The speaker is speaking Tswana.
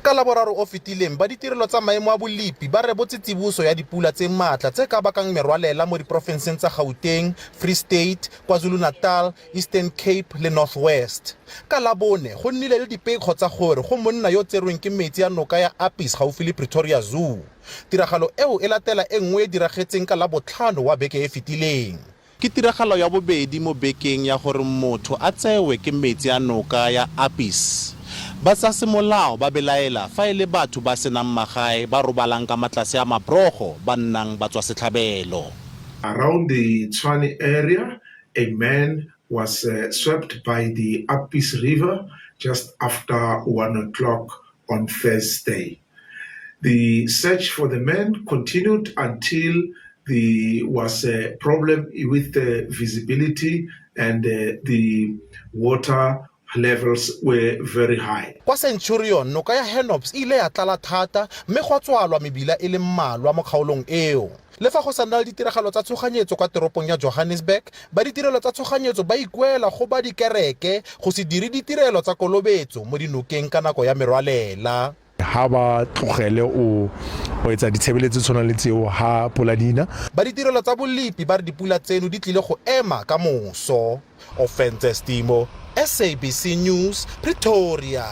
Ka laboraro o fetileng ba ditirelo tsa maemo a bolipi ba rebotse tsibuso ya dipula tse matla tse ka bakang merwalela mo diprofenseng tsa Gauteng, Free State, KwaZulu-Natal, Eastern Cape le North West. Ka labone go nnile le dipego tsa gore go monna yo tserweng ke metsi ya noka ya Apies gaufi le Pretoria Zoo. Tiragalo eo e latela e nngwe e diragetseng ka labotlhano wa beke e fetileng. Ke tiragalo ya bobedi mo bekeng ya gore motho a tsewe ke metsi ya noka ya Apies. Ba sa semolao ba belaela fa ile batho ba senang magae ba robalang ka matlase a maprogo ba nnang ba tswa setlhabelo. Around the Tshwane area, a man was swept by the Apies River just after 1 o'clock on Thursday. The search for the man continued until there was a problem with the visibility and the water levels were very high. Kwa Centurion, noka ya Henops ile ya tlala thata mme go tswalwa mebila e le mmalwa mo kgaolong eo. Le fa go sana le ditiragalo tsa tshohanyetso kwa teropong ya Johannesburg, ba ditirelo tsa tshohanyetso ba ikuela go ba dikereke go se dire ditirelo tsa kolobetso mo dinokeng ka nako ya merwalela. Ha ba tlogele o etsa ditshebeletso tshwana le tseo ha pula dina. Ba ditirelo tsa bolipi ba re dipula tseno di tlile go ema ka moso. Offense Stimo, SABC News, Pretoria.